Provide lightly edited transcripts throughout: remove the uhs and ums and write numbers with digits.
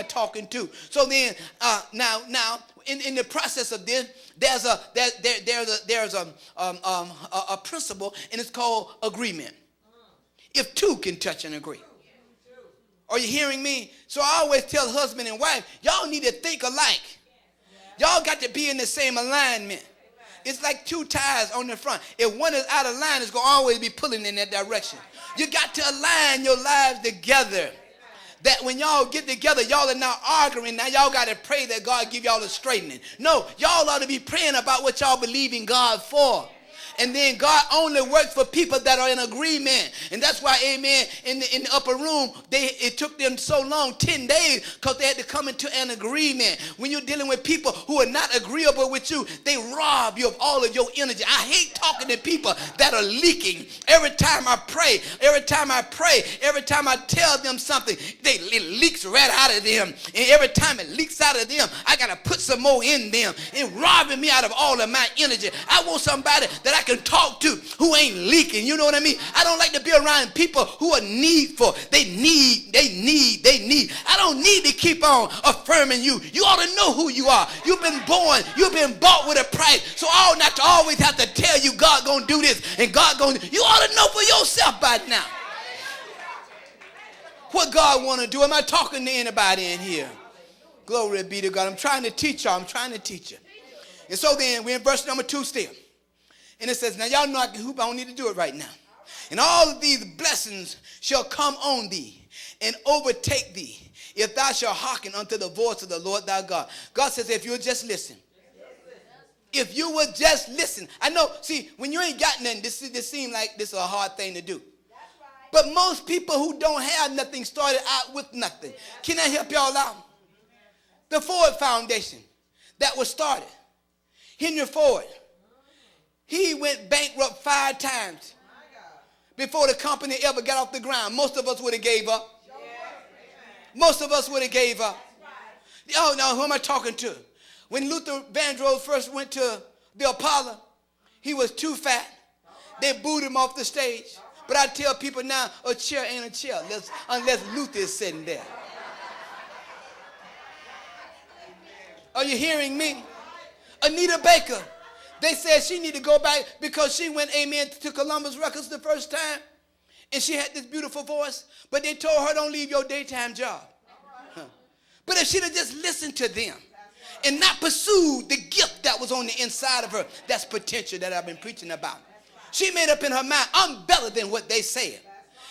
I talking to? So then, now, in the process of this, there's a principle, and it's called agreement. If two can touch and agree. Are you hearing me? So I always tell husband and wife, y'all need to think alike. Y'all got to be in the same alignment. It's like two tires on the front. If one is out of line, it's going to always be pulling in that direction. You got to align your lives together. That when y'all get together, y'all are not arguing. Now y'all got to pray that God give y'all a straightening. No, y'all ought to be praying about what y'all believe in God for. And then God only works for people that are in agreement. And that's why, amen, in the upper room, it took them so long, 10 days, because they had to come into an agreement. When you're dealing with people who are not agreeable with you, they rob you of all of your energy. I hate talking to people that are leaking. Every time I pray, every time I tell them something, it leaks right out of them. And every time it leaks out of them, I got to put some more in them. And robbing me out of all of my energy. I want somebody that I can talk to who ain't leaking. You know what I mean? I don't like to be around people who are needful. They need. I don't need to keep on affirming you. You ought to know who you are. You've been born. You've been bought with a price. So I ought not to always have to tell you God gonna do this and God gonna do. You ought to know for yourself by now what God want to do. Am I talking to anybody in here? Glory be to God. I'm trying to teach y'all. And so then we're in verse number 2 still. And it says, now y'all know I don't need to do it right now. And all of these blessings shall come on thee and overtake thee if thou shalt hearken unto the voice of the Lord thy God. God says, if you'll just listen. If you will just listen. I know, see, when you ain't got nothing, this seems like this is a hard thing to do. But most people who don't have nothing started out with nothing. Can I help y'all out? The Ford Foundation that was started. Henry Ford. He went bankrupt 5 times before the company ever got off the ground. Most of us would have gave up. Oh, no, who am I talking to? When Luther Vandross first went to the Apollo, he was too fat. They booed him off the stage. But I tell people now, a chair ain't a chair unless Luther is sitting there. Are you hearing me? Anita Baker. They said she need to go back because she went, amen, to Columbus Records the first time. And she had this beautiful voice. But they told her, don't leave your daytime job. But if she'd have just listened to them and not pursued the gift that was on the inside of her, that's potential that I've been preaching about. She made up in her mind, I'm better than what they said.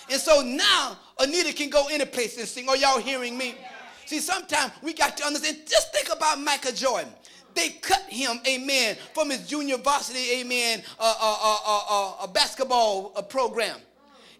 And so now Anita can go any place and sing. Are y'all hearing me? See, sometimes we got to understand. Just think about Michael Jordan. They cut him, amen, from his junior varsity, amen, a basketball program.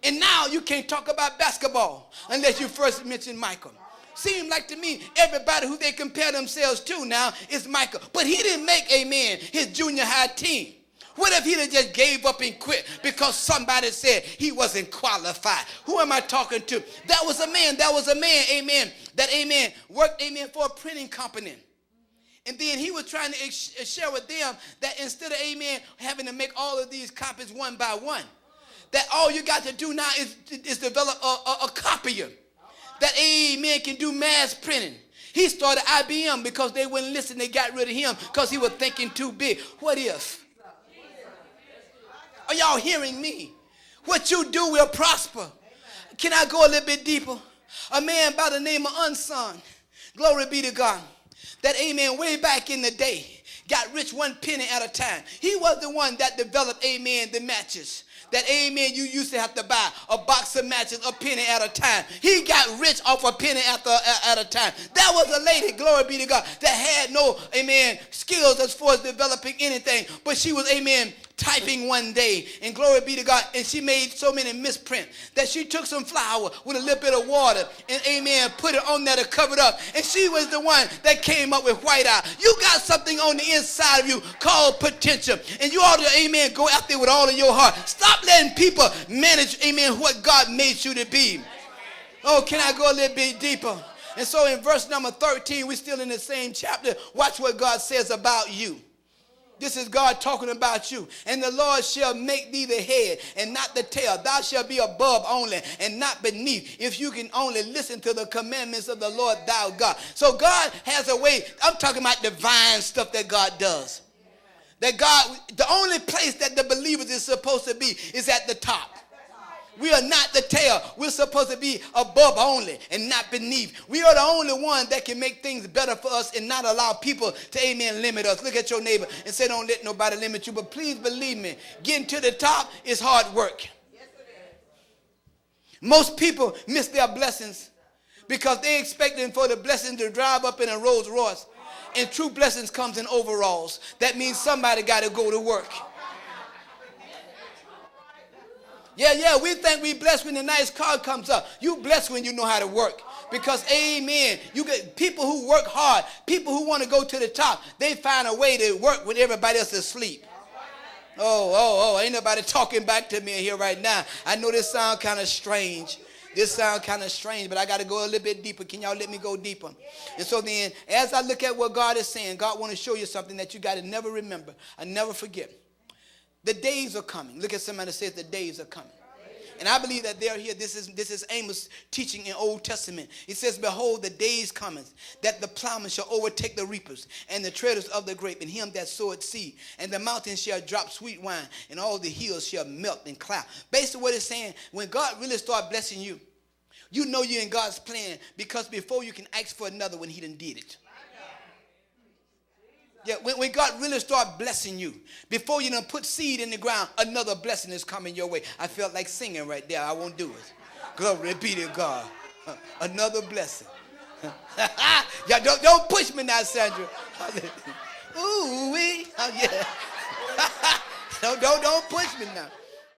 And now you can't talk about basketball unless you first mention Michael. Seems like to me, everybody who they compare themselves to now is Michael. But he didn't make, amen, his junior high team. What if he'd have just gave up and quit because somebody said he wasn't qualified? Who am I talking to? That was a man, amen, that, amen, worked, amen, for a printing company. And then he was trying to share with them that instead of, amen, having to make all of these copies one by one, that all you got to do now is develop a copier that, amen, can do mass printing. He started IBM because they wouldn't listen. They got rid of him because he was thinking too big. What if? Are y'all hearing me? What you do will prosper. Can I go a little bit deeper? A man by the name of Unsung, glory be to God, that, amen, way back in the day, got rich 1 penny at a time. He was the one that developed, amen, the matches. That, amen, you used to have to buy a box of matches a penny at a time. He got rich off a penny at a time. That was a lady, glory be to God, that had no, amen, skills as far as developing anything. But she was, amen, typing one day, and glory be to God, and she made so many misprints that she took some flour with a little bit of water and, amen, put it on there to cover it up, and she was the one that came up with white eye. You got something on the inside of you called potential, and you ought to, amen, go out there with all of your heart. Stop letting people manage, amen, what God made you to be. Oh, can I go a little bit deeper? And so in verse number 13, we're still in the same chapter. Watch what God says about you. This is God talking about you. And the Lord shall make thee the head and not the tail. Thou shalt be above only and not beneath, if you can only listen to the commandments of the Lord thou God. So God has a way. I'm talking about divine stuff that God does. That God, the only place that the believers is supposed to be is at the top. We are not the tail. We're supposed to be above only and not beneath. We are the only one that can make things better for us and not allow people to, amen, limit us. Look at your neighbor and say, don't let nobody limit you. But please believe me, getting to the top is hard work. Most people miss their blessings because they're expecting for the blessing to drive up in a Rolls Royce. And true blessings comes in overalls. That means somebody got to go to work. Yeah, we think we blessed when the nice car comes up. You blessed when you know how to work. Because, amen, you get people who work hard, people who want to go to the top, they find a way to work when everybody else is asleep. Oh, ain't nobody talking back to me here right now. I know this sound kind of strange. But I got to go a little bit deeper. Can y'all let me go deeper? And so then, as I look at what God is saying, God want to show you something that you got to never remember and never forget. The days are coming. Look at somebody that says the days are coming. And I believe that they're here. This is Amos teaching in Old Testament. It says, behold, the days cometh, that the plowman shall overtake the reapers, and the treaders of the grape, and him that soweth seed. And the mountains shall drop sweet wine, and all the hills shall melt and cloud. Basically what it's saying, when God really start blessing you, you know you're in God's plan, because before you can ask for another one, he done did it. Yeah, when God really start blessing you, before you done put seed in the ground, another blessing is coming your way. I felt like singing right there. I won't do it. Glory be to God. Another blessing. Yeah, don't push me now, Sandra. Ooh, wee. Oh, yeah. Don't push me now.